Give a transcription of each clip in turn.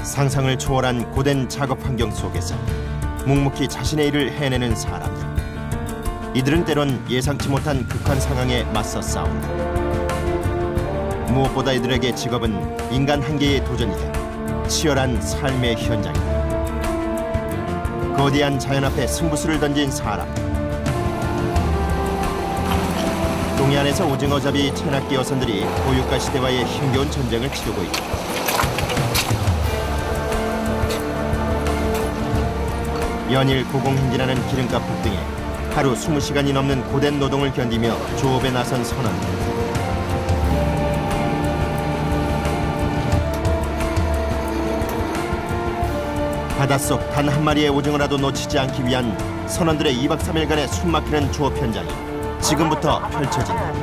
상상을 초월한 고된 작업 환경 속에서 묵묵히 자신의 일을 해내는 사람들. 이들은 때론 예상치 못한 극한 상황에 맞서 싸운다. 무엇보다 이들에게 직업은 인간 한계의 도전이자 치열한 삶의 현장이다. 거대한 자연 앞에 승부수를 던진 사람. 동해안에서 오징어잡이 체납기 여선들이 고유가 시대와의 힘겨운 전쟁을 치르고 있다. 연일 고공행진하는 기름값 폭등에 하루 20시간이 넘는 고된 노동을 견디며 조업에 나선 선원들. 바닷속 단 한 마리의 오징어라도 놓치지 않기 위한 선원들의 2박 3일간의 숨막히는 조업 현장이 지금부터 펼쳐진다.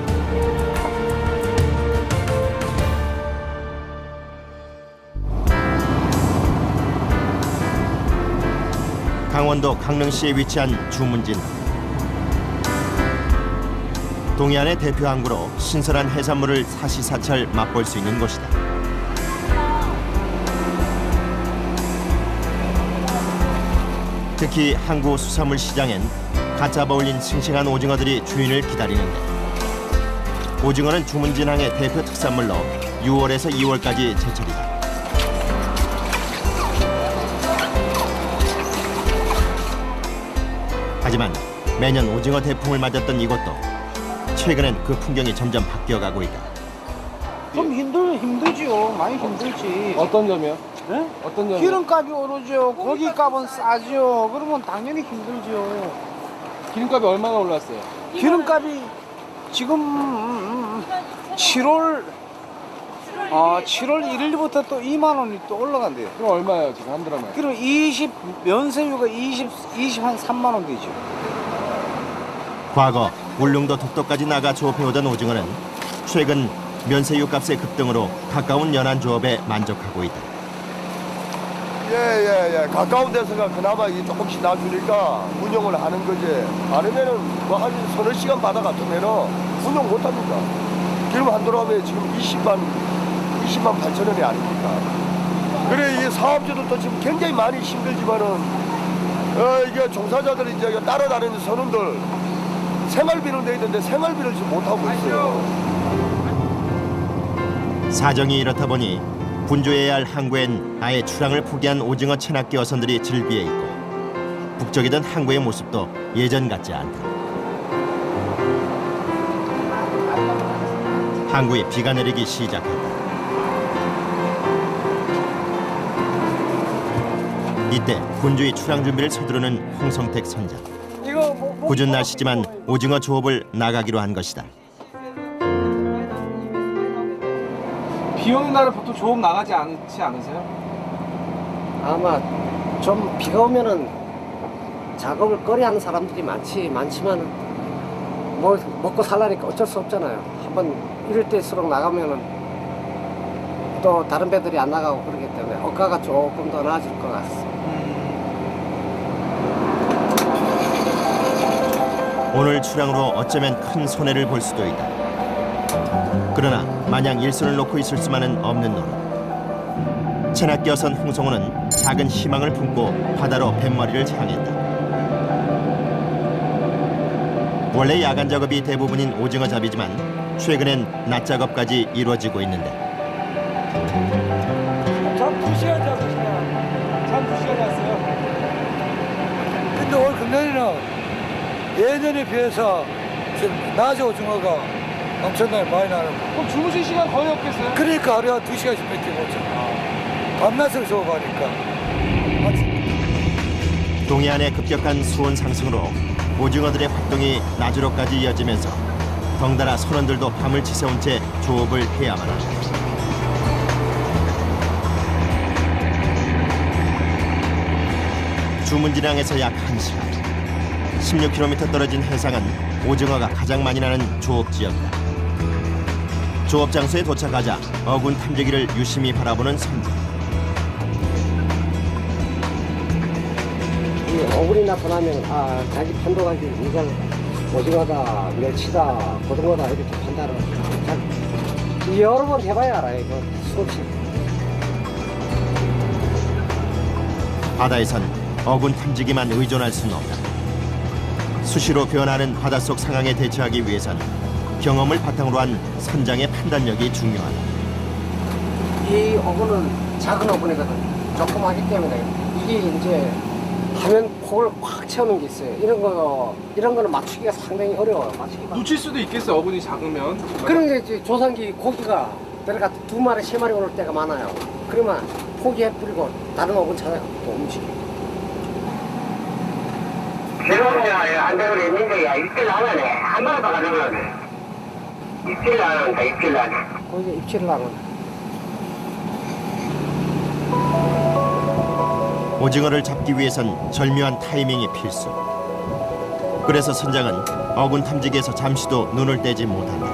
강원도 강릉시에 위치한 주문진. 동해안의 대표 항구로 신선한 해산물을 사시사철 맛볼 수 있는 곳이다. 특히 항구 수산물 시장엔 갓 잡아 올린 싱싱한 오징어들이 주인을 기다리는데, 오징어는 주문진항의 대표 특산물로 6월에서 2월까지 제철이다. 하지만 매년 오징어 대풍을 맞았던 이곳도 최근엔 그 풍경이 점점 바뀌어가고 있다. 좀 힘들지요. 많이 힘들지. 어떤 점이요? 네? 어떤 점이요? 기름값이 오르죠. 고기값은 싸죠. 그러면 당연히 힘들죠. 기름값이 얼마나 올랐어요? 기름값이 지금 7월 1일부터 또 2만 원이 또 올라간대요. 그럼 얼마예요 지금 한 드럼에? 그럼 면세유가 20한 3만 원 되죠. 과거 울릉도 독도까지 나가 조업해오던 오징어는 최근 면세유 값의 급등으로 가까운 연안 조업에 만족하고 있다. 예. 가까운 데서가 그나마 이게 조금씩 놔주니까 운영을 하는 거지. 아니면은 뭐 한 서너 시간 바다 같으면은 운영 못 합니다. 기름 한 드럼에 지금 20만 8천 원이 아닙니까? 그래, 이 사업주들도 지금 굉장히 많이 힘들지만은 이게 종사자들이 이제 따라다니는 선원들 생활비는 돼 있는데 생활비를 지금 못 하고 있어요. 사정이 이렇다 보니 분주해야 할 항구엔 아예 출항을 포기한 오징어 체납기 어선들이 즐비해 있고, 북적이던 항구의 모습도 예전 같지 않다. 항구에 비가 내리기 시작했다. 이때 분주히 출항 준비를 서두르는 홍성택 선장. 궂은 날씨지만 오징어 조업을 나가기로 한 것이다. 비 오는 날은 보통 조업 나가지 않지 않으세요? 아마 좀 비가 오면은 작업을 꺼려하는 사람들이 많지만 뭐 먹고 살라니까 어쩔 수 없잖아요. 한번 이럴 때일수록 나가면은 또 다른 배들이 안 나가고 그러기 때문에 억가가 조금 더 나아질 것 같습니다. 오늘 출항으로 어쩌면 큰 손해를 볼 수도 있다. 그러나 마냥 일손을 놓고 있을 수만은 없는 노릇. 체납기 어선 홍성호는 작은 희망을 품고 바다로 뱃머리를 향했다. 원래 야간 작업이 대부분인 오징어 잡이지만 최근엔 낮 작업까지 이루어지고 있는데, 잠 2시간 잡으시나? 잠 2시간 잤어요? 근데 올 금년에는 예년에 비해서 지금 낮에 오징어가 엄청나게 많이 나는 거예요. 그럼 주무실 시간 거의 없겠어요? 그러니까 하루에 2시간씩 밖에 못 자요. 밤낮을 조업하니까. 동해안의 급격한 수온 상승으로 오징어들의 활동이 낮으로까지 이어지면서 덩달아 선원들도 밤을 지새운 채 조업을 해야만 한다. 주문진항에서 약 1시간. 16km 떨어진 해상은 오징어가 가장 많이 나는 조업 지역이다. 조업 장소에 도착하자 어군 탐지기를 유심히 바라보는 선장. 이 어군이 나타나면 자기 판도가 이건 오징어다, 멸치다, 고등어다 이렇게 판단을 여러 번 해봐야 알아요. 이거 수없이. 바다에선 어군 탐지기만 의존할 수는 없다. 수시로 변하는 바닷속 상황에 대처하기 위해선 경험을 바탕으로 한 선장의 판단력이 중요하다. 이 어군은 작은 어군이거든. 조그마하기 때문에 이게 이제 화면 폭을 꽉 채우는 게 있어요. 이런 거는 맞추기가 상당히 어려워요. 맞추기가. 놓칠 수도 있겠어요. 어군이 작으면. 그런 게 이제 조상기 고기가 들어가 2마리, 3마리 오를 때가 많아요. 그러면 포기해버리고 다른 어군 찾아가고 또 움직여. 지금이야 안 되고 있는데 야 입질 안 하네. 한 번도 안 하네. 입질 안 한다. 입질 안 해. 거기에 입질을 하는. 오징어를 잡기 위해선 절묘한 타이밍이 필수. 그래서 선장은 어군 탐지기에서 잠시도 눈을 떼지 못한다.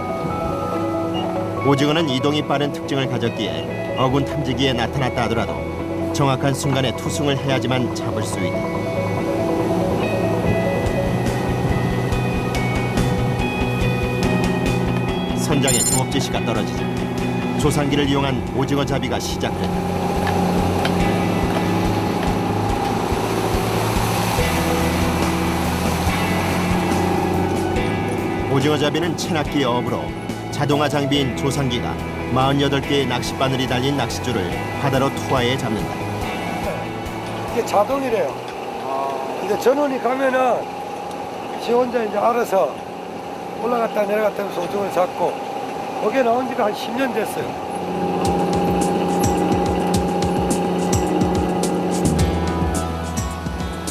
오징어는 이동이 빠른 특징을 가졌기에 어군 탐지기에 나타났다 하더라도 정확한 순간에 투승을 해야지만 잡을 수 있다. 선장의 주먹 지시가 떨어지자 조상기를 이용한 오징어 잡이가 시작된다. 오징어 잡이는 체납기 어업으로 자동화 장비인 조상기가 48개의 낚싯바늘이 달린 낚싯줄을 바다로 투하해 잡는다. 이게 자동이래요. 이제 전원이 가면은 지 혼자 이제 알아서 올라갔다 내려갔다 하면서 오징어를 잡고 거기에 나온 지가 한 10년 됐어요.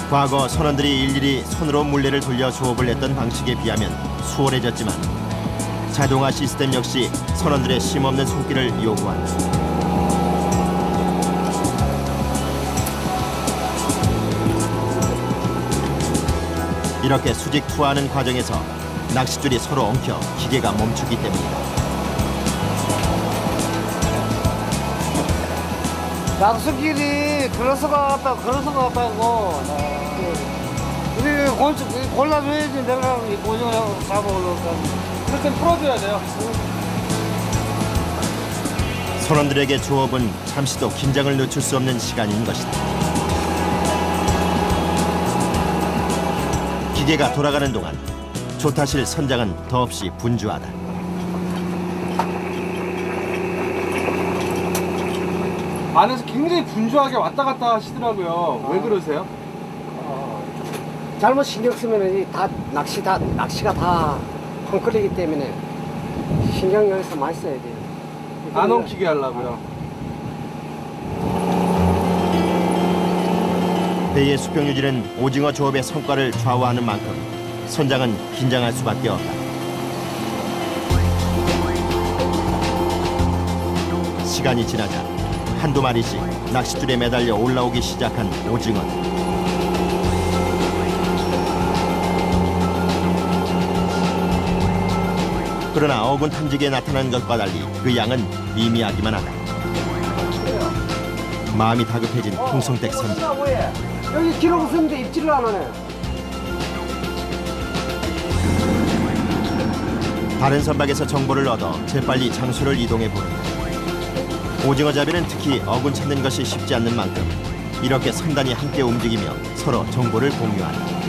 과거 선원들이 일일이 손으로 물레를 돌려 조업을 했던 방식에 비하면 수월해졌지만 자동화 시스템 역시 선원들의 쉼없는 손길을 요구한다. 이렇게 수직 투하하는 과정에서 낚싯줄이 서로 엉켜 기계가 멈추기 때문이다. 낚시길이 걸어서 갔다 하고 우리 골라줘야지 내가 이 오징어 잡아오려고. 그럴 땐 풀어줘야 돼요. 선원들에게 조업은 잠시도 긴장을 늦출 수 없는 시간인 것이다. 기계가 돌아가는 동안 조타실 선장은 더없이 분주하다. 안에서 굉장히 분주하게 왔다 갔다 하시더라고요. 왜 그러세요? 잘못 신경 쓰면 낚시가 다 헝클리기 때문에 신경 여기서 많이 써야 돼요. 안 엉키게 하려고요. 배의 수평 유지는 오징어 조업의 성과를 좌우하는 만큼 선장은 긴장할 수밖에 없다. 시간이 지나자 한두 마리씩 낚싯줄에 매달려 올라오기 시작한 오징어. 그러나 어군 탐지기에 나타난 것과 달리 그 양은 미미하기만 하다. 마음이 다급해진 홍성택 선장. 여기 기록 쓰는데 입질을 안 하네. 다른 선박에서 정보를 얻어 재빨리 장소를 이동해 보는다. 오징어 잡이는 특히 어군 찾는 것이 쉽지 않는 만큼 이렇게 선단이 함께 움직이며 서로 정보를 공유한다.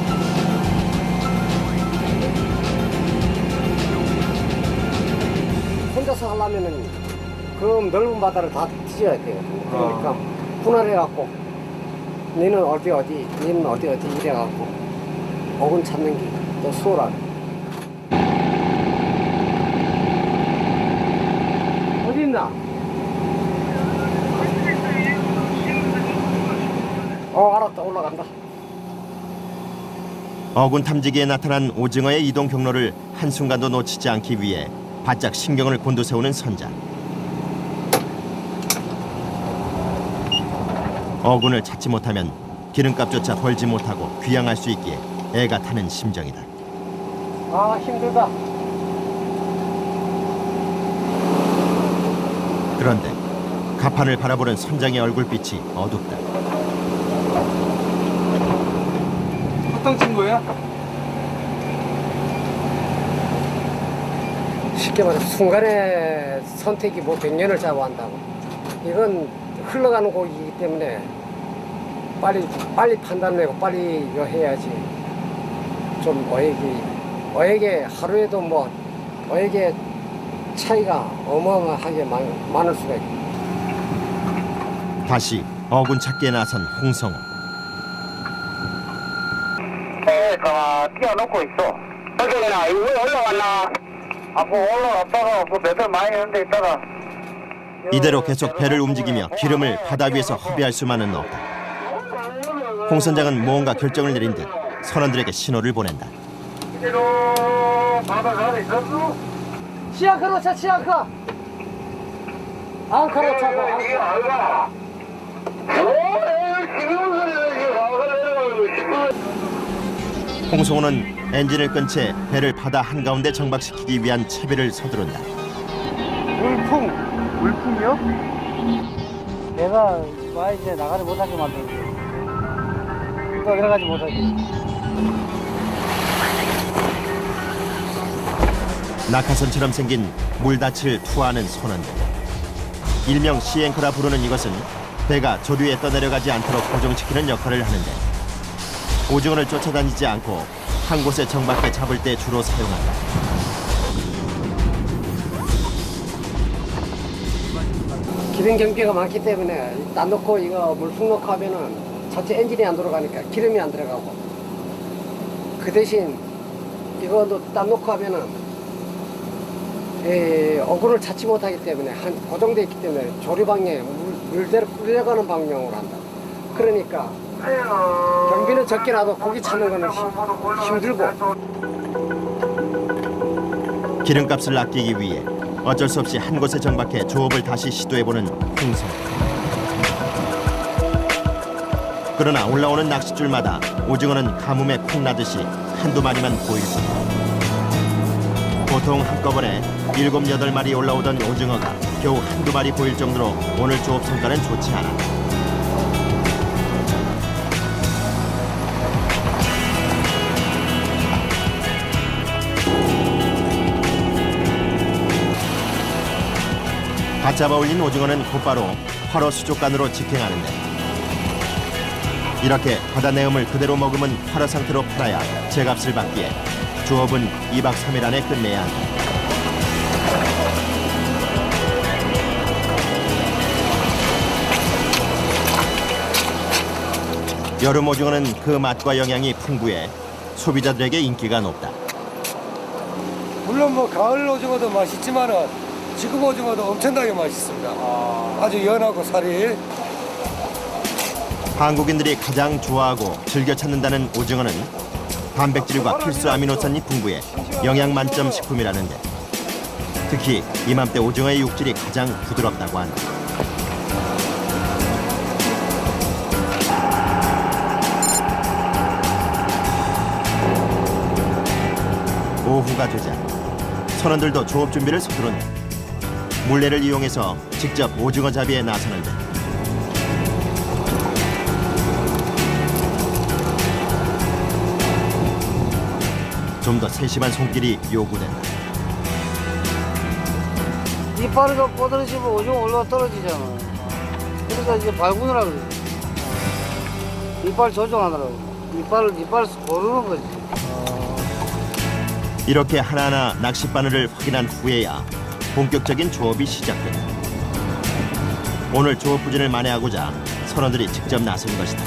혼자서 하려면은 그 넓은 바다를 다 뒤져야 돼요. 그러니까 분할해갖고 너는 어디 너는 어디 이래갖고 어군 찾는 게 더 수월하네. 어디 있나? 알았다. 올라간다. 어군 탐지기에 나타난 오징어의 이동 경로를 한순간도 놓치지 않기 위해 바짝 신경을 곤두세우는 선장. 어군을 찾지 못하면 기름값조차 벌지 못하고 귀향할 수 있기에 애가 타는 심정이다. 힘들다. 그런데 가판을 바라보는 선장의 얼굴빛이 어둡다. 화탕 친 거야? 쉽게 말해서 순간의 선택이 뭐 100년을 잡아한다고. 이건 흘러가는 고기이기 때문에 빨리 판단내고 빨리 이거 해야지. 좀 어획에 하루에도 뭐 어획의 차이가 어마어마하게 많을 수가 있고. 다시 어군 찾기에 나선 홍성호. 띄워놓고 있어. 어제나 이거 올라왔나? 아빠 올라왔다가 그 배들 많이 있는데 있다가. 이대로 계속 배를 움직이며 기름을 바다 위에서 허비할 수만은 없다. 홍 선장은 뭔가 결정을 내린 듯 선원들에게 신호를 보낸다. 이대로 바다 가에 있었어? 시아크로 차 시아크. 앙카로 차고. 이게 알가. 홍성호는 엔진을 끈 채 배를 바다 한가운데 정박시키기 위한 채비를 서두른다. 물품이요? 내가 와 이제 나가지 못하게 만들고 또 들어가지 못하게. 낙하선처럼 생긴 물닻을 투하하는 선원들. 일명 시앵커라 부르는 이것은 배가 조류에 떠내려가지 않도록 고정시키는 역할을 하는데 오징어를 쫓아다니지 않고 한 곳에 정박해 잡을 때 주로 사용한다. 기름 경비가 많기 때문에 딴 놓고 이거 물품 놓고 하면은 자체 엔진이 안 돌아가니까 기름이 안 들어가고, 그 대신 이거 딴 놓고 하면은 어구를 찾지 못하기 때문에 고정되어 있기 때문에 조류 방향에 물대로 끌려가는 방향으로 한다. 그러니까 경비는 적게 나도 고기 찾는 거는 힘들고. 기름값을 아끼기 위해 어쩔 수 없이 한 곳에 정박해 조업을 다시 시도해보는 홍성. 그러나 올라오는 낚싯줄마다 오징어는 가뭄에 콩 나듯이 한두 마리만 보일 뿐. 보통 한꺼번에 7, 8마리 올라오던 오징어가 겨우 한두 마리 보일 정도로 오늘 조업 성과는 좋지 않아. 갓 잡아 올린 오징어는 곧바로 활어 수족관으로 직행하는데, 이렇게 바다 내음을 그대로 머금은 활어 상태로 팔아야 제값을 받기에 조업은 2박 3일 안에 끝내야 한다. 여름 오징어는 그 맛과 영양이 풍부해 소비자들에게 인기가 높다. 물론 뭐 가을 오징어도 맛있지만은 지금 오징어도 엄청나게 맛있습니다. 아주 연하고 살이. 한국인들이 가장 좋아하고 즐겨 찾는다는 오징어는 단백질과 필수 아미노산이 풍부해 영양 만점 식품이라는데, 특히 이맘때 오징어의 육질이 가장 부드럽다고 한다. 오후가 되자 선원들도 조업 준비를 서두른다. 물레를 이용해서 직접 오징어 잡이에 나서는데, 좀 더 세심한 손길이 요구된다. 이빨을 더 뻗어지면 오징어 올라가 떨어지잖아. 그러니까 이제 발군을 하거든. 이빨 조정하느라고. 이빨을 고르는 거지. 이렇게 하나하나 낚싯바늘을 확인한 후에야 본격적인 조업이 시작된다. 오늘 조업 부진을 만회하고자 선원들이 직접 나선 것이다.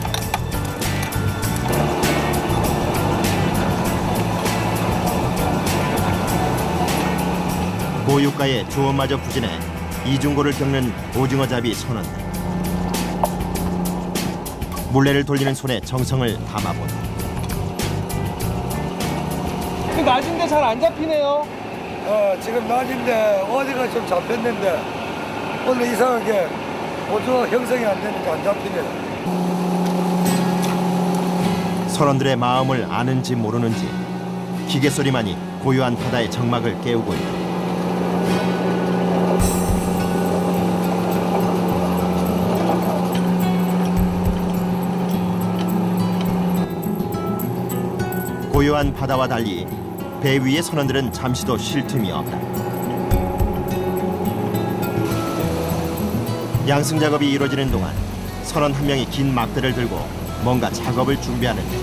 고유가의 조업마저 부진해 이중고를 겪는 오징어 잡이 선원들. 물레를 돌리는 손에 정성을 담아본다. 그 낮은데 잘 안 잡히네요. 지금 낮인데 어제가 좀 잡혔는데 오늘 이상하게 오징어 형성이 안 되니까 안 잡히네요. 선원들의 마음을 아는지 모르는지 기계 소리만이 고요한 바다의 정막을 깨우고 있다. 고요한 바다와 달리 배 위의 선원들은 잠시도 쉴 틈이 없다. 양승 작업이 이루어지는 동안 선원 한 명이 긴 막대를 들고 뭔가 작업을 준비하는데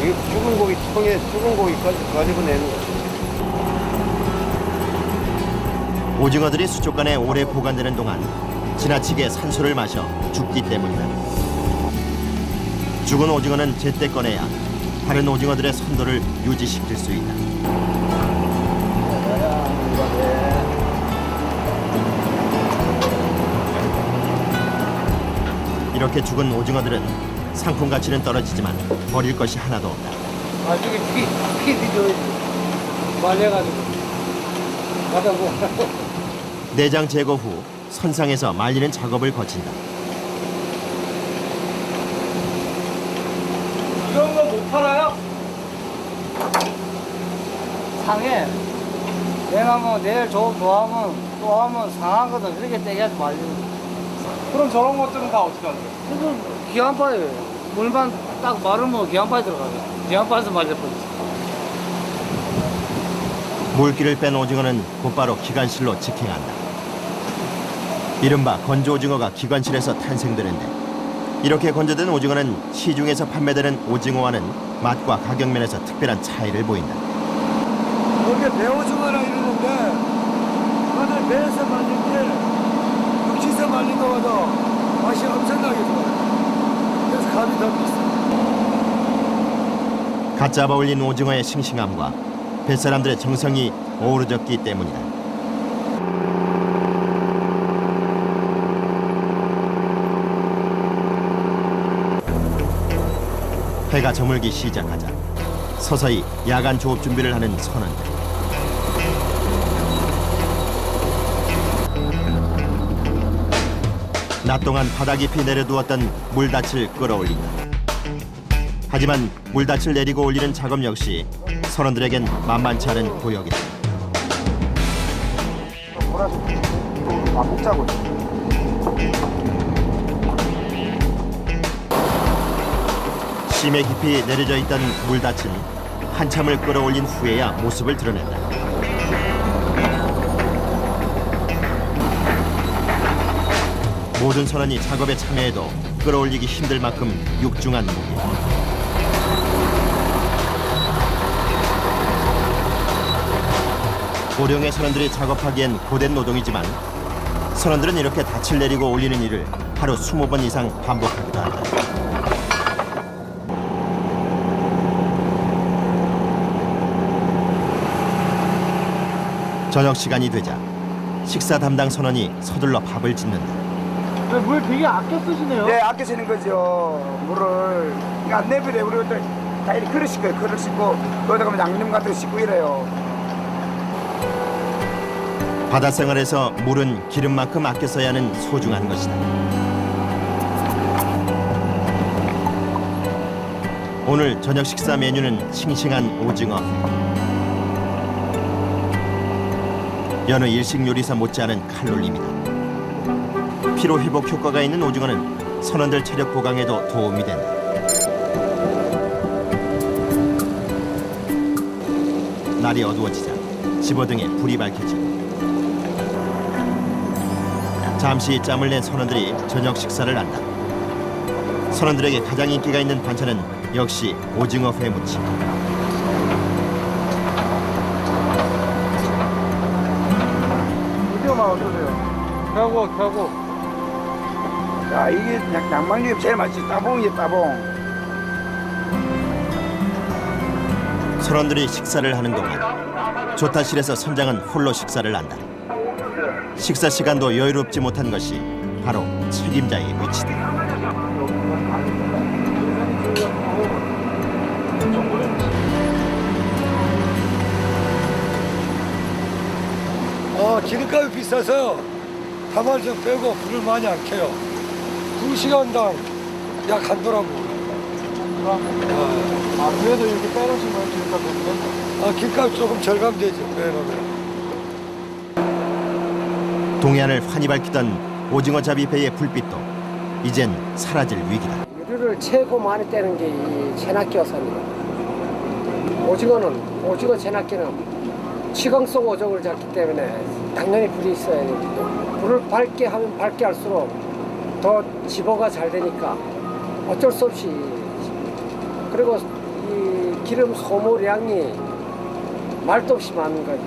이게 죽은 고기 통에 죽은 고기까지 가지고 내는 거야. 오징어들이 수족관에 오래 보관되는 동안 지나치게 산소를 마셔 죽기 때문이다. 죽은 오징어는 제때 꺼내야 다른 오징어들의 선도를 유지시킬 수 있다. 이렇게 죽은 오징어들은 상품 가치는 떨어지지만 버릴 것이 하나도 없다. 나중에 피 뒤져야지. 말려가지고. 가다 뭐. 내장 제거 후 선상에서 말리는 작업을 거친다. 이런 거 못 팔아요? 상해. 내가 뭐 내일 좋아하면 또 하면 상하거든. 그렇게 떼야지 말리는 거. 그럼 저런 것들은 다 어떻게 하세요? 그래서 기안파에 물만 딱 마르면 기안파에 들어가요. 기안파에서 말려버리지. 물기를 뺀 오징어는 곧바로 기관실로 직행한다. 이른바 건조 오징어가 기관실에서 탄생되는데 이렇게 건조된 오징어는 시중에서 판매되는 오징어와는 맛과 가격 면에서 특별한 차이를 보인다. 여기 배오징어라 이러는데 다들 배에서 말린 게 육지에서 말린 거보다 맛이 엄청나게 좋아요. 그래서 값이 더 비싸. 갓 잡아 올린 오징어의 싱싱함과 뱃사람들의 정성이 어우러졌기 때문이다. 해가 저물기 시작하자 서서히 야간 조업 준비를 하는 선원들. 낮 동안 바다 깊이 내려두었던 물닻을 끌어올린다. 하지만 물닻을 내리고 올리는 작업 역시 선원들에겐 만만치 않은 고역이다. 안 먹자고. 심해 깊이 내려져 있던 물닻은 한참을 끌어올린 후에야 모습을 드러낸다. 모든 선원이 작업에 참여해도 끌어올리기 힘들 만큼 육중한 무게. 고령의 선원들이 작업하기엔 고된 노동이지만 선원들은 이렇게 닻을 내리고 올리는 일을 하루 20번 이상 반복하기도 한다. 저녁 시간이 되자 식사 담당 선원이 서둘러 밥을 짓는다. 물 되게 아껴 쓰시네요. 네, 아껴 쓰는 거죠. 물을. 그러니까 안 내버려. 우리 다 이렇게 그릇 씻고요. 그릇 씻고, 거기다 가면 양념 같은 거 씻고 이래요. 바다 생활에서 물은 기름만큼 아껴 써야 하는 소중한 것이다. 오늘 저녁 식사 메뉴는 싱싱한 오징어. 여느 일식 요리사 못지않은 칼로리입니다. 피로 회복 효과가 있는 오징어는 선원들 체력 보강에도 도움이 된다. 날이 어두워지자 집어등에 불이 밝혀지고 잠시 짬을 낸 선원들이 저녁 식사를 한다. 선원들에게 가장 인기가 있는 반찬은 역시 오징어 회무침. 오징어 맛 어떠세요? 켜고. 자, 이게 양망육이 제일 맛있어. 따봉이에요, 따봉. 선원들이 식사를 하는 동안 조타실에서 선장은 홀로 식사를 한다. 식사 시간도 여유롭지 못한 것이 바로 책임자의 위치다. 기름값이 비싸서 가발 좀 빼고 불을 많이 안 켜요. 2시간당 약 한 도라고. 그래도 이렇게 빼놓으시면 기름값 때문에? 기름값 조금 절감되죠. 빼놓으면. 동해안을 환히 밝히던 오징어잡이 배의 불빛도 이젠 사라질 위기다. 유류를 최고 많이 떼는 게 이 체납기어선이에요. 오징어 체납기는 치광성 오종을 잡기 때문에 당연히 불이 있어야 됩니다. 불을 밝게 하면 밝게 할수록 더 집어가 잘 되니까 어쩔 수 없이 그리고 이 기름 소모량이 말도 없이 많은 거지.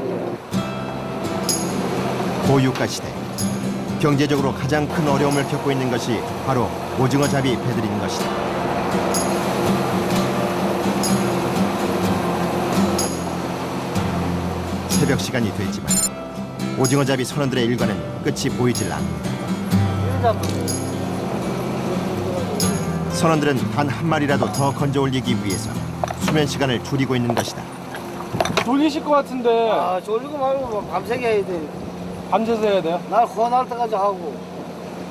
고유가 시대 경제적으로 가장 큰 어려움을 겪고 있는 것이 바로 오징어 잡이 배들인 것이다. 새벽 시간이 됐지만 오징어 잡이 선원들의 일과는 끝이 보이질 않는다. 선원들은 단 한 마리라도 더 건져 올리기 위해서 수면 시간을 줄이고 있는 것이다. 졸리실 것 같은데 아, 졸리고 말고 뭐 밤새게 해야 돼. 밤새서 해야 돼요? 날 혼날 때까지 하고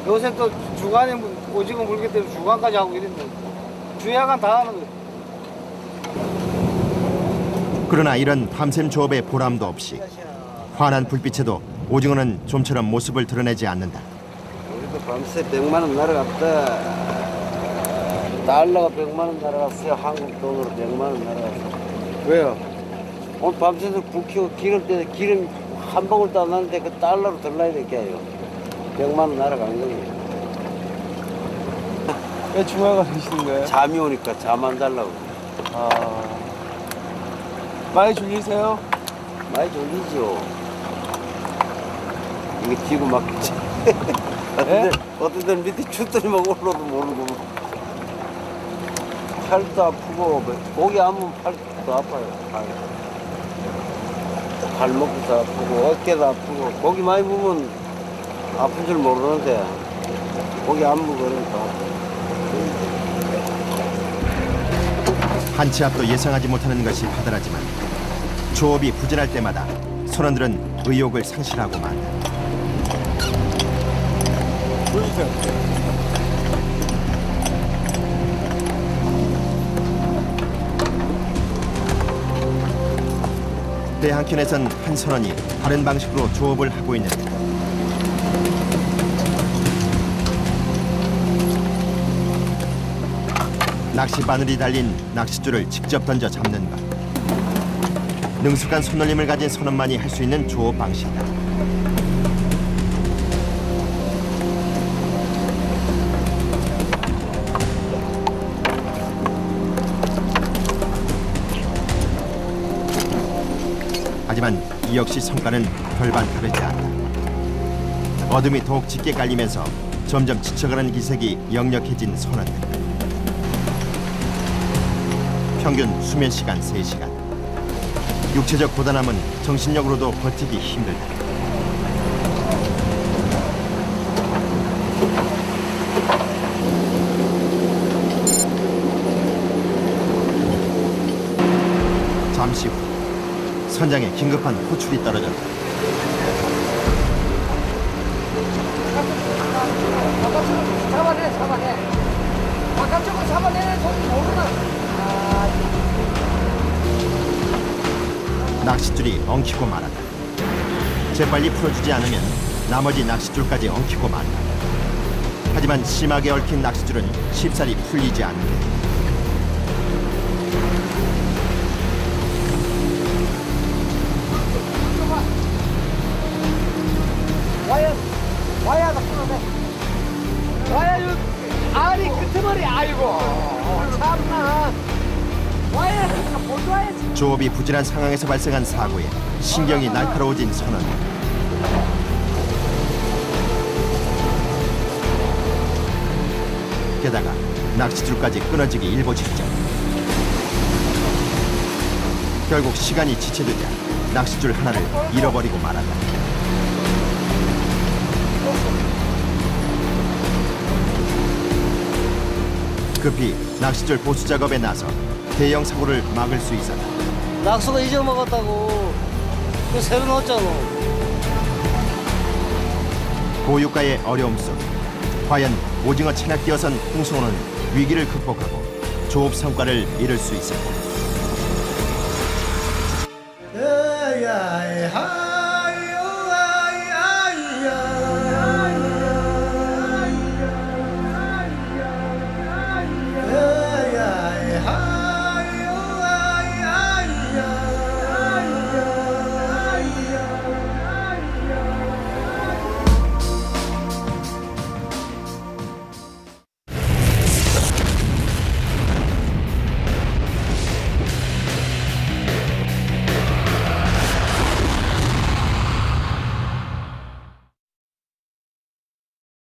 요새 또 주간에 오징어 물기 때문에 주간까지 하고 이랬는데 주야간 다 하는 거야. 그러나 이런 밤샘 조업의 보람도 없이 환한 불빛에도 오징어는 좀처럼 모습을 드러내지 않는다. 우리도 밤새 100만 원 날아갔다. 달러가 100만 원 날아갔어요. 한국 돈으로 100만 원 날아갔어요. 왜요? 오늘 밤새서 불 켜고 기름 한 방울도 안 나는데 그 달러로 들라야 될게요. 100만 원 날아간 거예요. 왜 중화가 되시는 거예요? 잠이 오니까 잠 안 달라고. 아... 많이 졸리세요? 많이 졸리죠. 이게 지고 막 어떤 데는 밑에 춥더니 막 올라도 모르고 팔도 아프고 고기 아프면 팔도 아파요. 발목도 아프고 어깨도 아프고 고기 많이 먹으면 아픈 줄 모르는데 고기 안 먹으니까 한치 앞도 예상하지 못하는 것이 바다라지만 조업이 부진할 때마다 선원들은 의욕을 상실하고 만다. 배 한켠에선 한 선원이 다른 방식으로 조업을 하고 있는데 낚시 바늘이 달린 낚싯줄을 직접 던져 잡는 것. 능숙한 손놀림을 가진 선원만이 할 수 있는 조업 방식이다. 하지만 이 역시 성과는 별반 다르지 않다. 어둠이 더욱 짙게 깔리면서 점점 지쳐가는 기색이 역력해진 선원들. 평균 수면 시간 3시간. 육체적 고단함은 정신력으로도 버티기 힘들다. 잠시 후 선장에 긴급한 호출이 떨어졌다. 잡아내. 바깥쪽으로 잡아내는 소리 모르나? 낚싯줄이 엉키고 말았다. 재빨리 풀어주지 않으면 나머지 낚싯줄까지 엉키고 말다. 하지만 심하게 얽힌 낚싯줄은 쉽사리 풀리지 않는다. 와야가 풀어내. 와야 아니 끄트머리 아이고 참나. 와야 못 와야지. 조업이 부진한 상황에서 발생한 사고에 신경이 날카로워진 선원. 게다가 낚싯줄까지 끊어지기 일보 직전. 결국 시간이 지체되자 낚싯줄 하나를 잃어버리고 말았다. 급히 낚싯줄 보수 작업에 나서 대형 사고를 막을 수 있었다. 낙수가 잊어먹었다고. 그 새로 넣었잖아. 고유가의 어려움 속 과연 오징어 체납기어선 홍성호는 위기를 극복하고 조업 성과를 이룰 수 있을까?